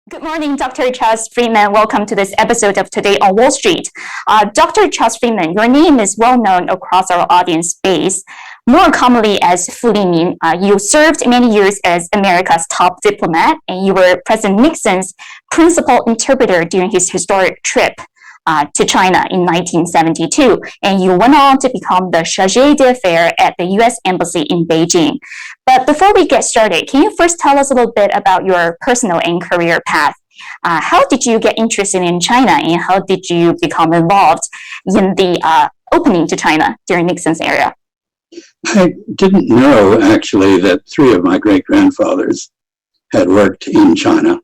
Good morning, Dr. Chas Freeman. Welcome to this episode of Today on Wall Street. Dr. Chas Freeman, your name is well known across our audience base, more commonly as Fu Limin. You served many years as America's top diplomat, and you were President Nixon's principal interpreter during his historic trip to China in 1972, and you went on to become the chargé d'affaires at the U.S. Embassy in Beijing. But before we get started, can you first tell us a little bit about your personal and career path? How did you get interested in China, and how did you become involved in the opening to China during Nixon's era? I didn't know, actually, that three of my great-grandfathers had worked in China.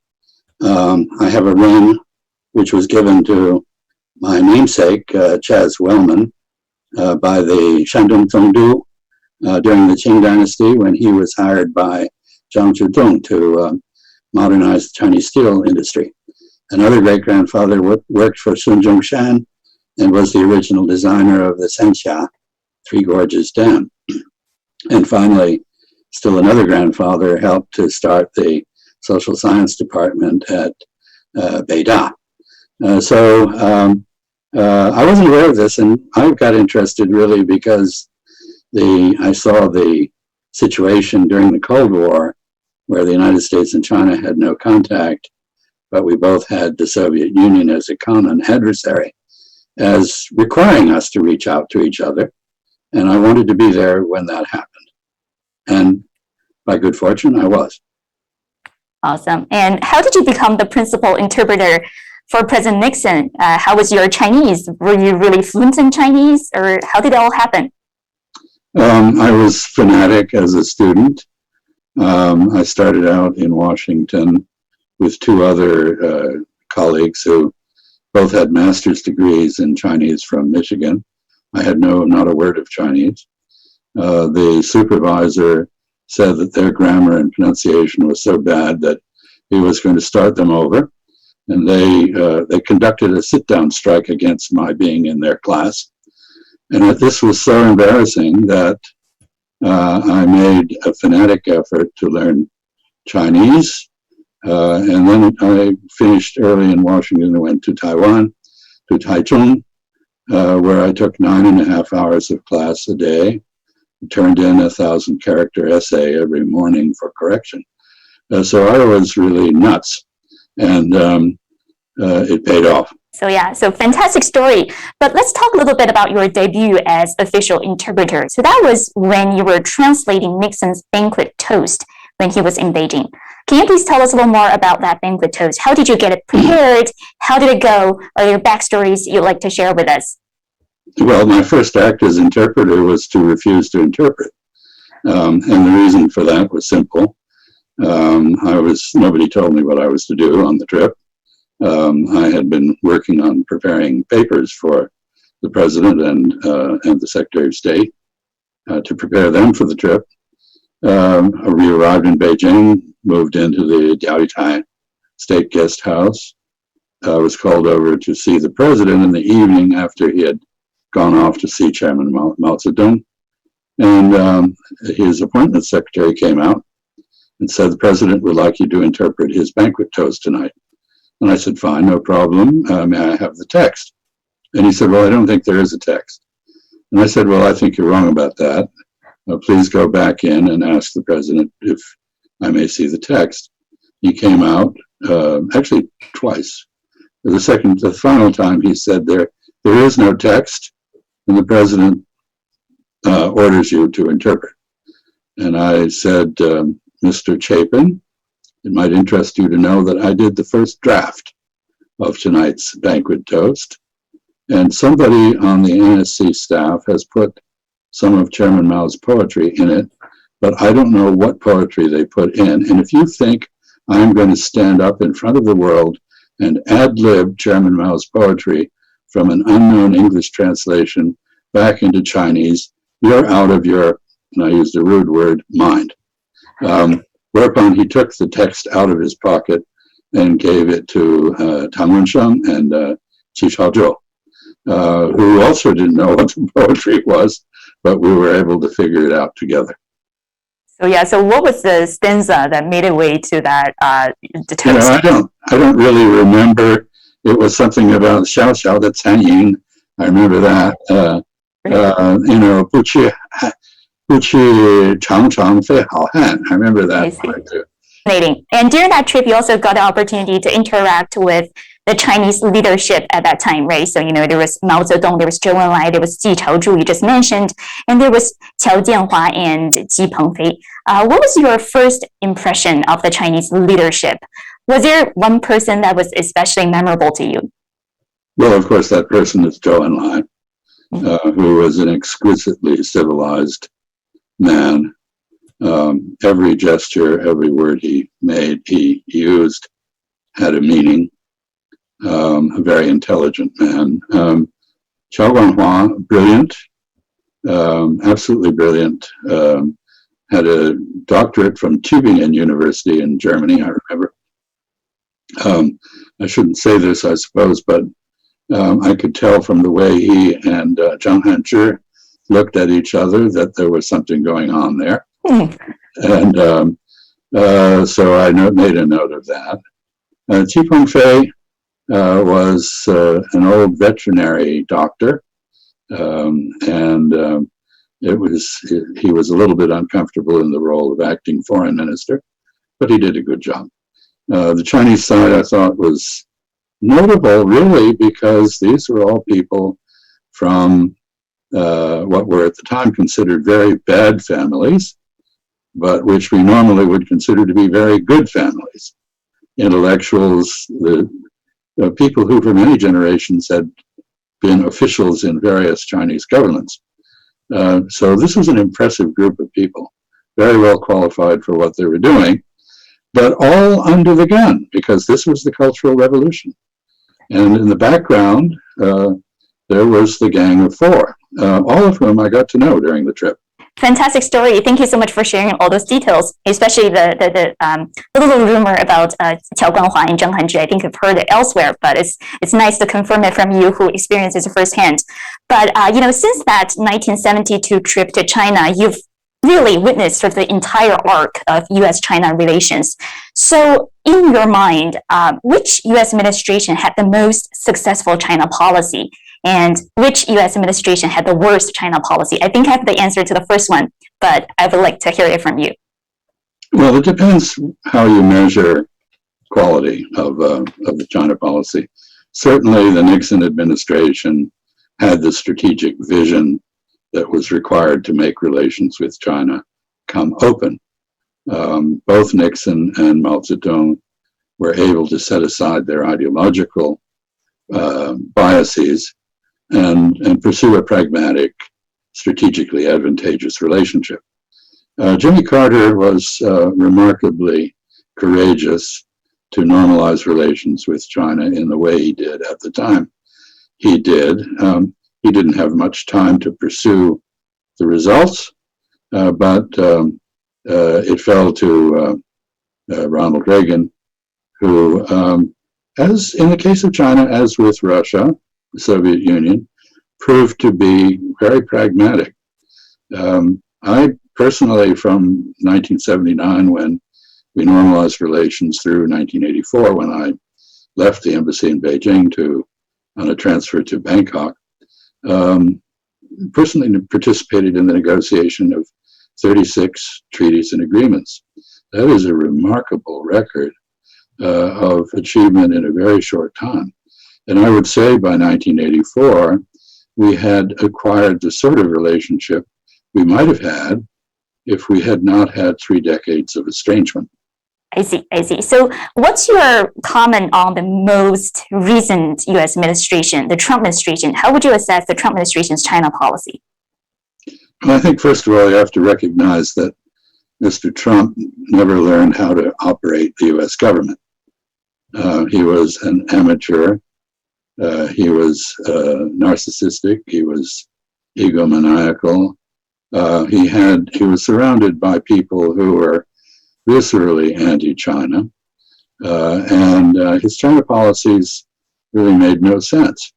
I have a ring which was given to my namesake, Chas Wellman, by the Shandong Zongdu during the Qing dynasty when he was hired by Zhang Zhidong to modernize the Chinese steel industry. Another great-grandfather worked for Sun Zhongshan and was the original designer of the Sanxia Three Gorges Dam. And finally, still another grandfather helped to start the social science department at Beida. I wasn't aware of this, and I got interested really because I saw the situation during the Cold War where the United States and China had no contact, but we both had the Soviet Union as a common adversary, as requiring us to reach out to each other. And I wanted to be there when that happened. And by good fortune, I was. Awesome. And how did you become the principal interpreter for President Nixon? How was your Chinese? Were you really fluent in Chinese, or how did it all happen? I was fanatic as a student. I started out in Washington with two other colleagues who both had master's degrees in Chinese from Michigan. I had not a word of Chinese. The supervisor said that their grammar and pronunciation was so bad that he was going to start them over. And they conducted a sit-down strike against my being in their class. And this was so embarrassing that I made a fanatic effort to learn Chinese. And then I finished early in Washington and went to Taiwan, to Taichung, where I took 9.5 hours of class a day, turned in a 1,000-character essay every morning for correction. So I was really nuts, and it paid off. So fantastic story. But let's talk a little bit about your debut as official interpreter. So that was when you were translating Nixon's banquet toast when he was in Beijing. Can you please tell us a little more about that banquet toast? How did you get it prepared? How did it go? Are there backstories you'd like to share with us? Well, my first act as interpreter was to refuse to interpret. And the reason for that was simple. Nobody told me what I was to do on the trip. I had been working on preparing papers for the president and the Secretary of State to prepare them for the trip. We arrived in Beijing, moved into the Diaoyutai State Guest House. I was called over to see the president in the evening after he had gone off to see Chairman Mao Zedong. And his appointment secretary came out and said, the president would like you to interpret his banquet toast tonight. And I said, fine, no problem. May I have the text? And he said, well, I don't think there is a text. And I said, well, I think you're wrong about that. Please go back in and ask the president if I may see the text. He came out, actually twice. The final time he said, there is no text, and the president orders you to interpret. And I said, Mr. Chapin, it might interest you to know that I did the first draft of tonight's banquet toast, and somebody on the NSC staff has put some of Chairman Mao's poetry in it, but I don't know what poetry they put in. And if you think I'm going to stand up in front of the world and ad-lib Chairman Mao's poetry from an unknown English translation back into Chinese, you're out of your, and I used a rude word, mind. Whereupon he took the text out of his pocket and gave it to Tang Wensheng and Qi Shaozhou, who also didn't know what the poetry was, but we were able to figure it out together. So what was the stanza that made its way to that the toast? I don't really remember. It was something about 小小的残影. I remember that. 不去常常非好汉. I remember that part too. And during that trip, you also got the opportunity to interact with the Chinese leadership at that time, right? So, there was Mao Zedong, there was Zhou Enlai, there was Ji Chaozhu, you just mentioned, and there was Qiao Jianhua and Ji Pengfei. What was your first impression of the Chinese leadership? Was there one person that was especially memorable to you? Well, of course, that person is Zhou Enlai, who was an exquisitely civilized man. Every gesture, every word he made, he used, had a meaning. A very intelligent man. Qiao Guanghua, brilliant, absolutely brilliant. Had a doctorate from Tübingen University in Germany, I remember. I shouldn't say this, I suppose, but I could tell from the way he and Zhang Hanzhi looked at each other that there was something going on there. And so I made a note of that. Ji Pengfei was an old veterinary doctor, and he was a little bit uncomfortable in the role of acting foreign minister, but he did a good job. The Chinese side, I thought, was notable, really, because these were all people from what were at the time considered very bad families, but which we normally would consider to be very good families. Intellectuals, the people who for many generations had been officials in various Chinese governments. So this was an impressive group of people, very well qualified for what they were doing, but all under the gun, because this was the Cultural Revolution. And in the background, there was the Gang of Four, all of whom I got to know during the trip. Fantastic story. Thank you so much for sharing all those details, especially the little rumor about Qiao Guanhua and Zhang Hanzhi. I think I've heard it elsewhere, but it's nice to confirm it from you who experienced it firsthand. But, since that 1972 trip to China, you've really witnessed sort of the entire arc of U.S.-China relations. So in your mind, which U.S. administration had the most successful China policy? And which U.S. administration had the worst China policy? I think I have the answer to the first one, but I would like to hear it from you. Well, it depends how you measure quality of the China policy. Certainly, the Nixon administration had the strategic vision that was required to make relations with China come open. Both Nixon and Mao Zedong were able to set aside their ideological biases and pursue a pragmatic, strategically advantageous relationship. Jimmy Carter was remarkably courageous to normalize relations with China in the way he did at the time. He did. He didn't have much time to pursue the results, but it fell to Ronald Reagan, who, as in the case of China, as with Russia, the Soviet Union, proved to be very pragmatic. I personally, from 1979, when we normalized relations, through 1984, when I left the embassy in Beijing on a transfer to Bangkok, personally participated in the negotiation of 36 treaties and agreements. That is a remarkable record of achievement in a very short time. And I would say by 1984, we had acquired the sort of relationship we might have had if we had not had 3 decades of estrangement. I see. So what's your comment on the most recent U.S. administration, the Trump administration? How would you assess the Trump administration's China policy? Well, I think, first of all, you have to recognize that Mr. Trump never learned how to operate the U.S. government. He was an amateur. He was narcissistic. He was egomaniacal. He was surrounded by people who were viscerally anti-China, and his China policies really made no sense.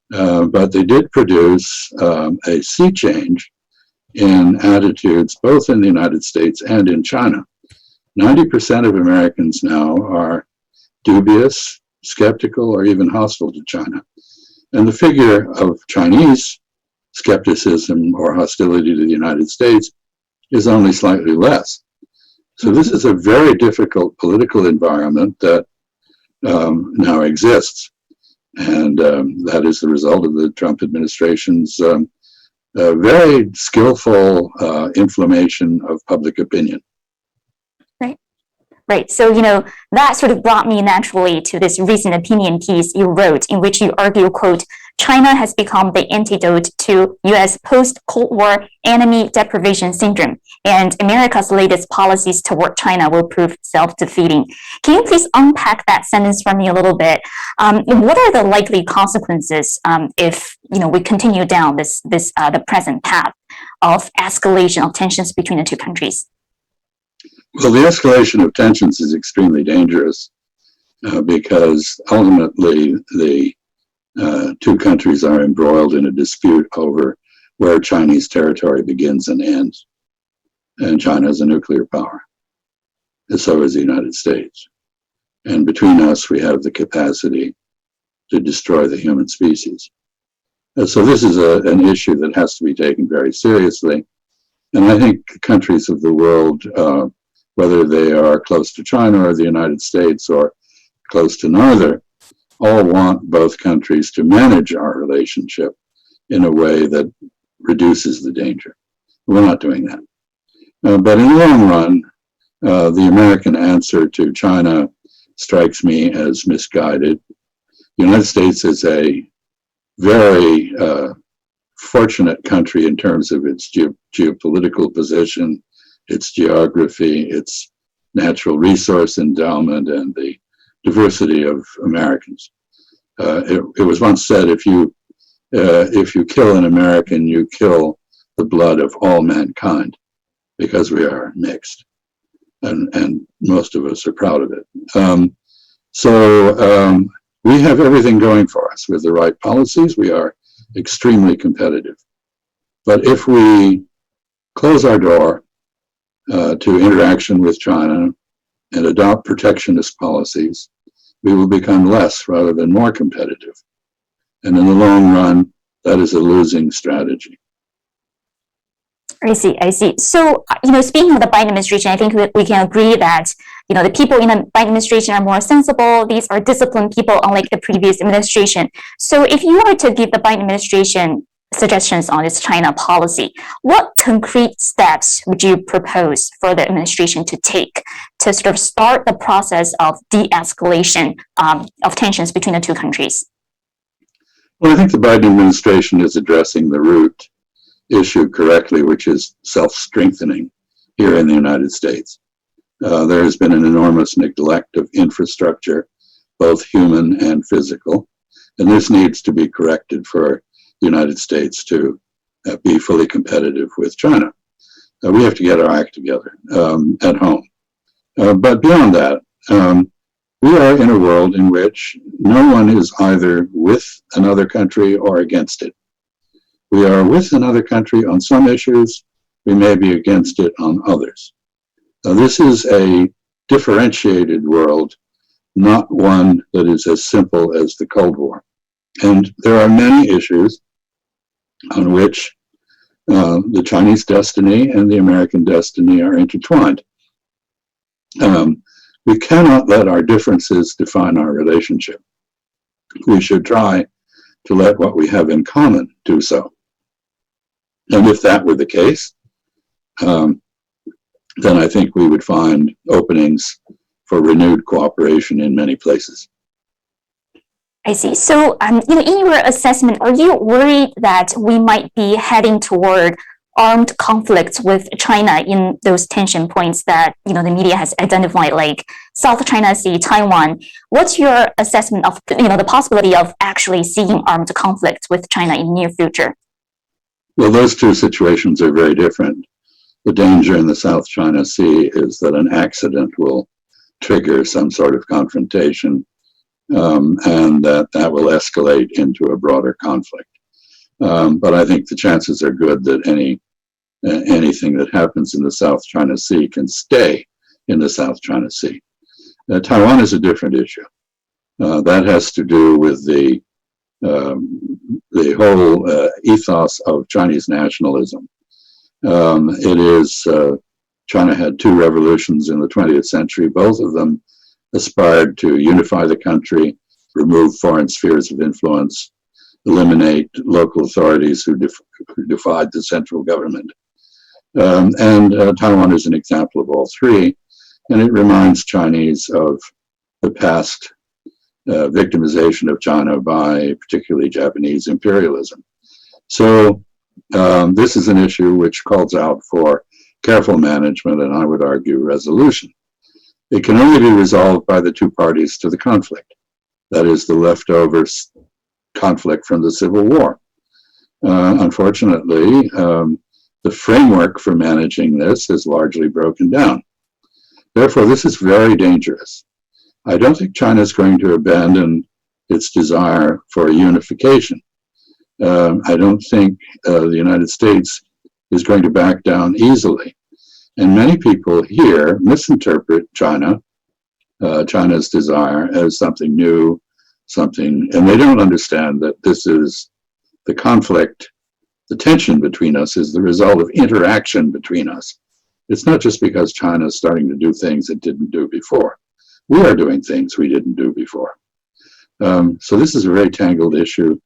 But they did produce a sea change in attitudes both in the United States and in China. 90% of Americans now are dubious, skeptical, or even hostile to China. And the figure of Chinese skepticism or hostility to the United States is only slightly less. So this is a very difficult political environment that now exists. And that is the result of the Trump administration's very skillful inflammation of public opinion. Right. So, that sort of brought me naturally to this recent opinion piece you wrote in which you argue, quote, China has become the antidote to U.S. post-Cold War enemy deprivation syndrome, and America's latest policies toward China will prove self-defeating. Can you please unpack that sentence for me a little bit? What are the likely consequences if we continue down the present path of escalation of tensions between the two countries? Well, the escalation of tensions is extremely dangerous because ultimately the two countries are embroiled in a dispute over where Chinese territory begins and ends. And China is a nuclear power, and so is the United States. And between us, we have the capacity to destroy the human species. And so this is an issue that has to be taken very seriously. And I think countries of the world, whether they are close to China or the United States or close to neither, all want both countries to manage our relationship in a way that reduces the danger. We're not doing that. But in the long run, the American answer to China strikes me as misguided. The United States is a very fortunate country in terms of its geopolitical position, its geography, its natural resource endowment, and the diversity of Americans. It was once said, if you kill an American, you kill the blood of all mankind, because we are mixed, and most of us are proud of it. So we have everything going for us. With the right policies, we are extremely competitive. But if we close our door to interaction with China and adopt protectionist policies, we will become less rather than more competitive. And in the long run, that is a losing strategy. I see. So, speaking of the Biden administration, I think we can agree that, the people in the Biden administration are more sensible. These are disciplined people, unlike the previous administration. So if you were to give the Biden administration suggestions on its China policy, what concrete steps would you propose for the administration to take to sort of start the process of de-escalation of tensions between the two countries? Well, I think the Biden administration is addressing the root issue correctly, which is self-strengthening here in the United States. There has been an enormous neglect of infrastructure, both human and physical, and this needs to be corrected for the United States to be fully competitive with China. We have to get our act together at home. But beyond that, we are in a world in which no one is either with another country or against it. We are with another country on some issues, we may be against it on others. This is a differentiated world, not one that is as simple as the Cold War. And there are many issues on which the Chinese destiny and the American destiny are intertwined. We cannot let our differences define our relationship. We should try to let what we have in common do so. And if that were the case, then I think we would find openings for renewed cooperation in many places. I see. So, in your assessment, are you worried that we might be heading toward armed conflicts with China in those tension points that, the media has identified, like South China Sea, Taiwan? What's your assessment of, the possibility of actually seeing armed conflicts with China in the near future? Well, those two situations are very different. The danger in the South China Sea is that an accident will trigger some sort of confrontation, and that will escalate into a broader conflict. But I think the chances are good that any anything that happens in the South China Sea can stay in the South China Sea. Taiwan is a different issue. That has to do with the whole ethos of Chinese nationalism. China had two revolutions in the 20th century. Both of them aspired to unify the country, remove foreign spheres of influence, eliminate local authorities who defied the central government. Taiwan is an example of all three, and it reminds Chinese of the past victimization of China by particularly Japanese imperialism. So this is an issue which calls out for careful management, and I would argue resolution. It can only be resolved by the two parties to the conflict. That is the leftover conflict from the Civil War. Unfortunately, the framework for managing this is largely broken down. Therefore, this is very dangerous. I don't think China is going to abandon its desire for unification. I don't think the United States is going to back down easily. And many people here misinterpret China's desire as something new, and they don't understand that this is the conflict, the tension between us is the result of interaction between us. It's not just because China is starting to do things it didn't do before. We are doing things we didn't do before. So this is a very tangled issue,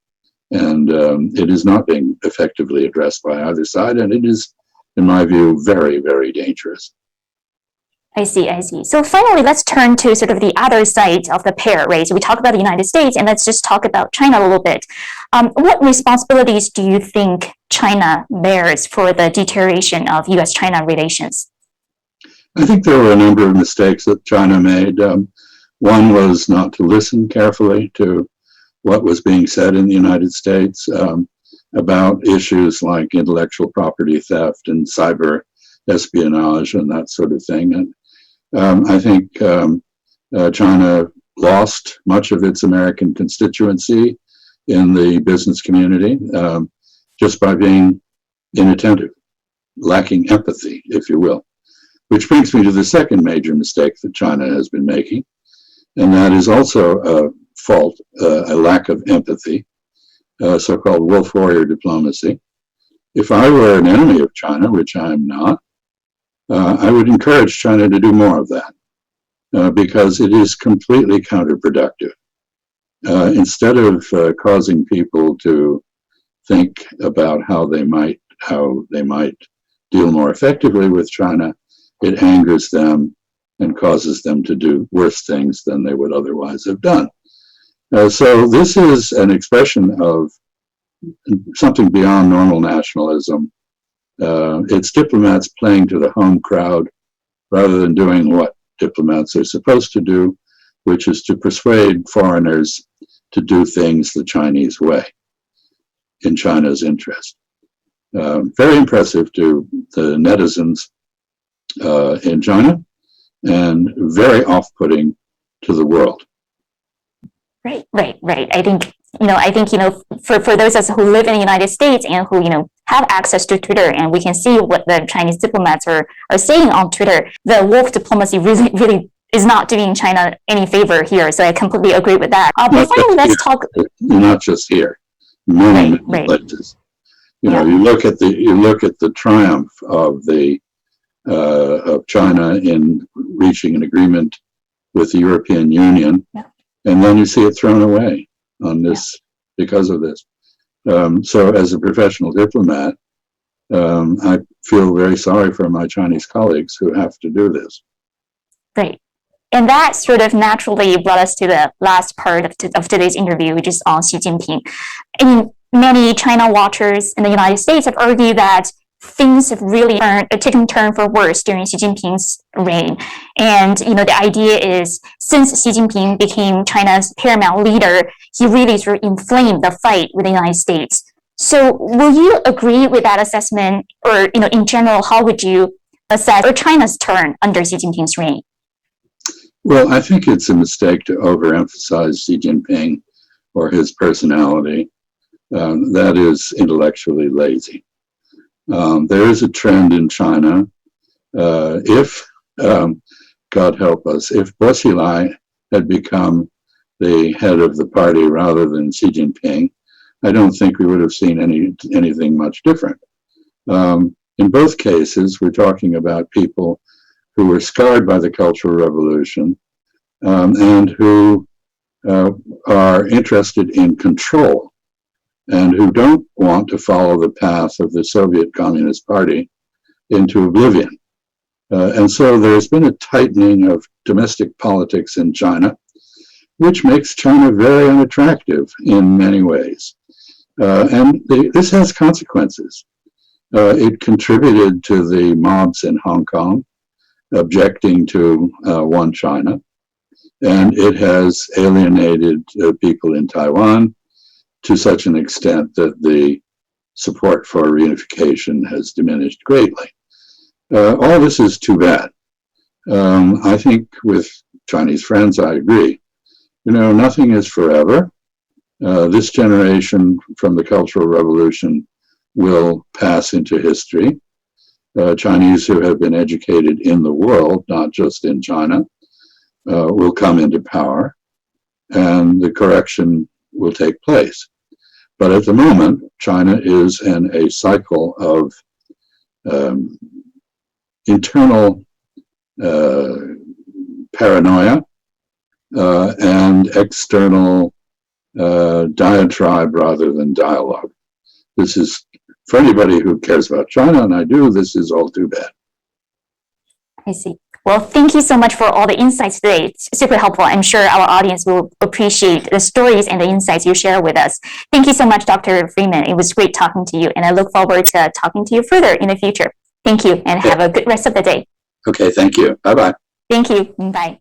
and it is not being effectively addressed by either side, and it is, in my view, very, very dangerous. I see. So finally, let's turn to sort of the other side of the pair, right? So we talked about the United States, and let's just talk about China a little bit. What responsibilities do you think China bears for the deterioration of U.S.-China relations? I think there were a number of mistakes that China made. One was not to listen carefully to what was being said in the United States about issues like intellectual property theft and cyber espionage and that sort of thing. And I think China lost much of its American constituency in the business community just by being inattentive, lacking empathy, if you will. Which brings me to the second major mistake that China has been making, and that is also a fault, a lack of empathy, so-called wolf warrior diplomacy. If I were an enemy of China, which I'm not, I would encourage China to do more of that because it is completely counterproductive. Instead of causing people to think about how they might deal more effectively with China, it angers them and causes them to do worse things than they would otherwise have done. So this is an expression of something beyond normal nationalism. It's diplomats playing to the home crowd rather than doing what diplomats are supposed to do, which is to persuade foreigners to do things the Chinese way, in China's interest. Very impressive to the netizens in China, and very off-putting to the world. Right. I think for those of us who live in the United States and who have access to Twitter, and we can see what the Chinese diplomats are saying on Twitter, the wolf diplomacy really is not doing China any favor here. So I completely agree with that. But finally, let's talk. Not just here, many places. You look at the triumph of China in reaching an agreement with the European Union, and then you see it thrown away on this because of this. So as a professional diplomat, I feel very sorry for my Chinese colleagues who have to do this. Right. And that sort of naturally brought us to the last part of today's interview, which is on Xi Jinping. I mean, many China watchers in the United States have argued that things have really taken a turn for worse during Xi Jinping's reign. And, the idea is since Xi Jinping became China's paramount leader, he really sort of inflamed the fight with the United States. So will you agree with that assessment? Or, in general, how would you assess China's turn under Xi Jinping's reign? Well, I think it's a mistake to overemphasize Xi Jinping or his personality. That is intellectually lazy. There is a trend in China. If, God help us, if薄熙来had become the head of the party rather than Xi Jinping, I don't think we would have seen anything much different. In both cases, we're talking about people who were scarred by the Cultural Revolution and who are interested in control and who don't want to follow the path of the Soviet Communist Party into oblivion. And so there's been a tightening of domestic politics in China, which makes China very unattractive in many ways. This has consequences. It contributed to the mobs in Hong Kong objecting to one China, and it has alienated people in Taiwan to such an extent that the support for reunification has diminished greatly. All this is too bad. I think with Chinese friends, I agree. You know, nothing is forever. This generation from the Cultural Revolution will pass into history. Chinese who have been educated in the world, not just in China, will come into power, and the correction will take place. But at the moment, China is in a cycle of internal paranoia and external diatribe rather than dialogue. This is, for anybody who cares about China, and I do, this is all too bad. I see. Well, thank you so much for all the insights today. It's super helpful. I'm sure our audience will appreciate the stories and the insights you share with us. Thank you so much, Dr. Freeman. It was great talking to you, and I look forward to talking to you further in the future. Thank you, and have a good rest of the day. Okay, thank you. Bye-bye. Thank you. Bye.